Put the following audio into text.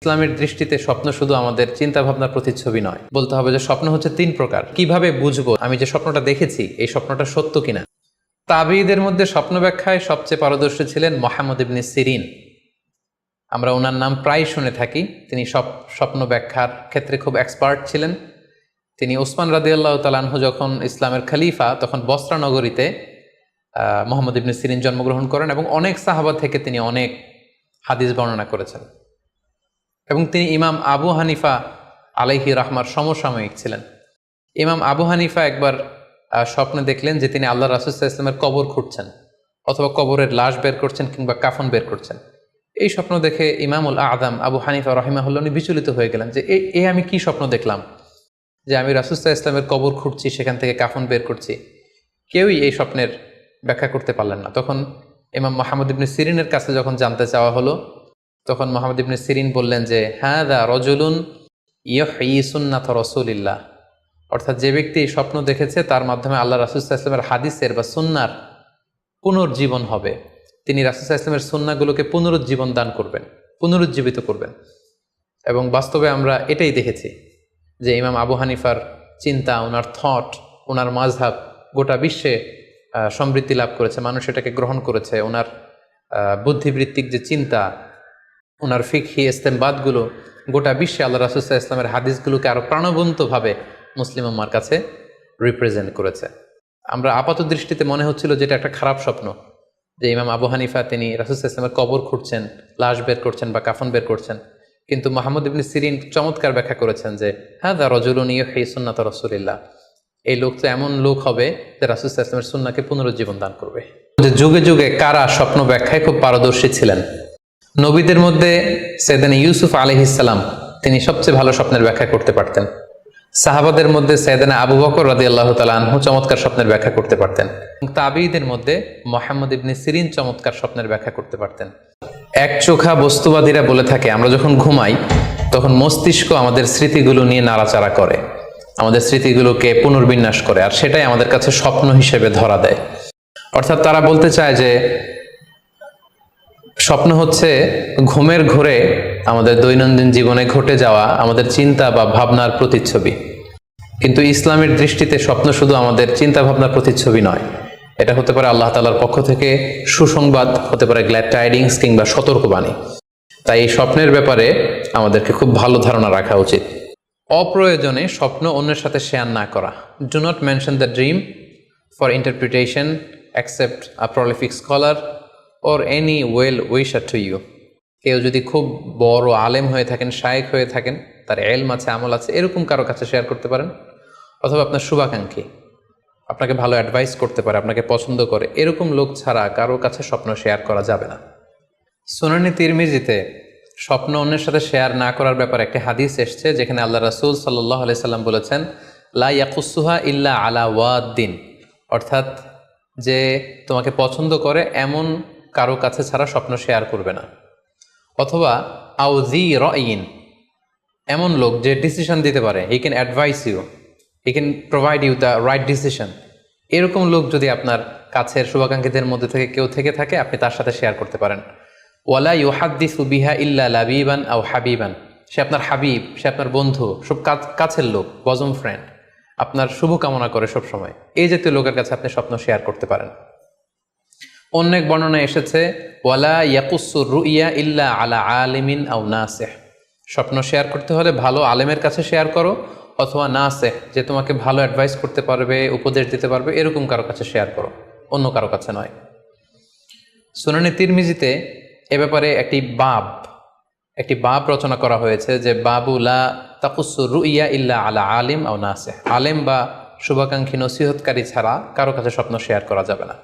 ইসলামের দৃষ্টিতে স্বপ্ন শুধু আমাদের চিন্তা ভাবনার প্রতিচ্ছবি নয়, বলতে হবে যে স্বপ্ন হচ্ছে তিন প্রকার। কিভাবে বুঝবো আমি যে স্বপ্নটা দেখেছি এই স্বপ্নটা সত্য কিনা? তাবিঈদের মধ্যে স্বপ্ন ব্যাখ্যায় সবচেয়ে পারদর্শী ছিলেন মুহাম্মদ ইবনে সিরিন। আমরা ওনার নাম প্রায় শুনে থাকি। তিনি স্বপ্ন ব্যাখ্যার ক্ষেত্রে খুব এক্সপার্ট ছিলেন। তিনি ওসমান রাদিয়াল্লাহু তাআলা আনহু যখন ইসলামের খলিফা, তখন বসরা নগরীতে মুহাম্মদ ইবনে সিরিন জন্মগ্রহণ করেন এবং অনেক সাহাবা থেকে তিনি অনেক হাদিস বর্ণনা করেছেন। এবং তিনি ইমাম আবু হানিফা আলাইহি রাহমার সমসাময়িক ছিলেন। ইমাম আবু হানিফা একবার স্বপ্নে দেখলেন যে তিনি আল্লাহ রাসূল সাল্লাল্লাহু আলাইহি ওয়াসাল্লামের কবর খুঁড়ছেন, অথবা কবরের লাশ বের করছেন কিংবা কাফন বের করছেন। এই স্বপ্ন দেখে ইমামুল আযম আবু হানিফা রাহিমাহুল্লাহ বিচলিত হয়ে গেলেন যে আমি কি স্বপ্ন দেখলাম, যে আমি রাসূল সাল্লাল্লাহু আলাইহি ওয়াসাল্লামের কবর খুঁড়ছি, সেখান থেকে কাফন বের করছি। কেউই এই স্বপ্নের ব্যাখ্যা করতে পারলেন না। তখন ইমাম মুহাম্মদ ইবনে সিরিনের কাছে যখন জানতে চাওয়া হলো, তখন মুহাম্মদ ইবনে সিরিন বললেন যে হাযা রাজুলুন ইউহয়ি সুন্নাত রাসূলিল্লাহ, অর্থাৎ যে ব্যক্তি এই স্বপ্ন দেখেছে তার মাধ্যমে আল্লাহ রাসূল সাল্লাল্লাহু আলাইহি ওয়াসাল্লামের হাদিসের বা সুন্নাহর পুনর্জীবন হবে। তিনি রাসূল সাল্লাল্লাহু আলাইহি ওয়াসাল্লামের সুন্নাহগুলোকে পুনরুজ্জীবন দান করবেন, পুনরুজ্জীবিত করবেন। এবং বাস্তবে আমরা এটাই দেখেছি যে ইমাম আবু হানিফার চিন্তা, ওনার থট, ওনার মাযহাব গোটা বিশ্বে সমৃদ্ধি লাভ করেছে, মানুষ এটাকে গ্রহণ করেছে। ওনার বুদ্ধিবৃত্তিক যে চিন্তা, ওনার ফিকহি ইস্তেমবাদগুলো গোটা বিশ্বে আল্লাহ রাসূল সাল্লাল্লাহু আলাইহি ওয়াসাল্লামের হাদিসগুলোকে আরও প্রাণবন্তভাবে মুসলিম উম্মার কাছে রিপ্রেজেন্ট করেছে। আমরা আপাত দৃষ্টিতে মনে হচ্ছিল যে এটা একটা খারাপ স্বপ্ন, যে ইমাম আবু হানিফা তিনি রাসূল সাল্লাল্লাহু আলাইহি ওয়াসাল্লামের কবর খুঁড়ছেন, লাশ বের করছেন বা কাফন বের করছেন। কিন্তু মুহাম্মদ ইবনে সিরিন চমৎকার ব্যাখ্যা করেছেন যে হাযা রাজুলুন ইউহয়ি সুন্নাত রাসূলিল্লাহ, এই লোক তো এমন লোক হবে যে রাসূল সাল্লাল্লাহু আলাইহি ওয়াসাল্লামের সুন্নাহকে পুনরুজ্জীবন দান করবে। যে যুগে যুগে কারা স্বপ্ন ব্যাখ্যায় খুব পারদর্শী ছিলেন? নবীদের মধ্যে সাইয়েদনা ইউসুফ আলাইহিস সালাম, তিনি সবচেয়ে ভালো স্বপ্নের ব্যাখ্যা করতে পারতেন। সাহাবাদের মধ্যে সাইয়েদনা আবু বকর রাদিয়াল্লাহু তাআলা আনহু চমৎকার স্বপ্নের ব্যাখ্যা করতে পারতেন। তাবিঈদের মধ্যে মুহাম্মদ ইবনে সিরিন চমৎকার স্বপ্নের ব্যাখ্যা করতে পারতেন। একচোখা বস্তুবাদীরা বলে থাকে আমরা যখন ঘুমাই তখন মস্তিষ্ক আমাদের স্মৃতিগুলো নিয়ে নাড়াচাড়া করে, আমাদের স্মৃতিগুলোকে পুনর্বিন্যাস করে, আর সেটাই আমাদের কাছে স্বপ্ন হিসেবে ধরা দেয়। অর্থাৎ তারা বলতে চায় যে স্বপ্ন হচ্ছে ঘুমের ঘোরে আমাদের দৈনন্দিন জীবনে ঘটে যাওয়া আমাদের চিন্তা বা ভাবনার প্রতিচ্ছবি। কিন্তু ইসলামের দৃষ্টিতে স্বপ্ন শুধু আমাদের চিন্তা ভাবনার প্রতিচ্ছবি নয়, এটা হতে পারে আল্লাহ তাআলার পক্ষ থেকে সুসংবাদ, হতে পারে গ্ল্যাড টাইডিংস কিংবা সতর্কবাণী। তাই এই স্বপ্নের ব্যাপারে আমাদেরকে খুব ভালো ধারণা রাখা উচিত। অপ্রয়োজনে স্বপ্ন অন্যের সাথে শেয়ার না করা। Do not mention the dream for interpretation except a prolific scholar or any well wisher to you। কেউ যদি খুব বড় আলেম হয়ে থাকেন, শায়েখ হয়ে থাকেন, তার ইলম আছে, আমল আছে, এরকম কারো কাছে শেয়ার করতে পারেন। অথবা আপনার শুভাকাঙ্ক্ষী আপনাকে ভালো অ্যাডভাইস করতে পারে, আপনাকে পছন্দ করে, এরকম লোক ছাড়া কারো কাছে স্বপ্ন শেয়ার করা যাবে না। সুনানে তিরমিজিতে স্বপ্ন অন্যের সাথে শেয়ার না করার ব্যাপারে একটি হাদিস এসছে, যেখানে আল্লাহ রাসূল সাল্লাল্লাহু আলাইহি সাল্লাম বলেছেন লা ইয়াকুসুহা ইল্লা আলা ওয়াদ্দিন, অর্থাৎ যে তোমাকে পছন্দ করে এমন কারো কাছে ছাড়া স্বপ্ন শেয়ার করবে না। অথবা আউজি রাইন, এমন লোক যে ডিসিশন দিতে পারে, he can advise you, he can provide you the right decision, এরকম লোক যদি আপনার কাছের শুভাকাঙ্ক্ষীদের মধ্যে থেকে কেউ থেকে থাকে, আপনি তার সাথে শেয়ার করতে পারেন। ওয়ালা ইউহাদ্দিসু বিহা ইল্লা লাবিবান আও হাবিবান, সে আপনার হাবিব, সে আপনার বন্ধু, সব কাছের লোক, বজম ফ্রেন্ড, আপনার শুভকামনা করে সব সময়, এই জাতীয় লোকের কাছে আপনি স্বপ্ন শেয়ার করতে পারেন। অন্য এক বর্ণনা এসেছে ওয়ালা ইয়াকুসুর রুইয়া ইল্লা আলা আলিমিন আও নাসিহ, স্বপ্ন শেয়ার করতে হলে ভালো আলেমের কাছে শেয়ার করো, অথবা নাসিহ, যে তোমাকে ভালো অ্যাডভাইস করতে পারবে, উপদেশ দিতে পারবে, এরকম কারো কাছে শেয়ার করো, অন্য কারো কাছে নয়। সুনানে তিরমিজিতে এ ব্যাপারে একটি বাব রচনা করা হয়েছে, যে বাবু লা তাকুসুর রুইয়া ইল্লা আলা আলিম আও নাসিহ, আলেম বা শুভাকাঙ্ক্ষী নসিহতকারী ছাড়া কারো কাছে স্বপ্ন শেয়ার করা যাবে না।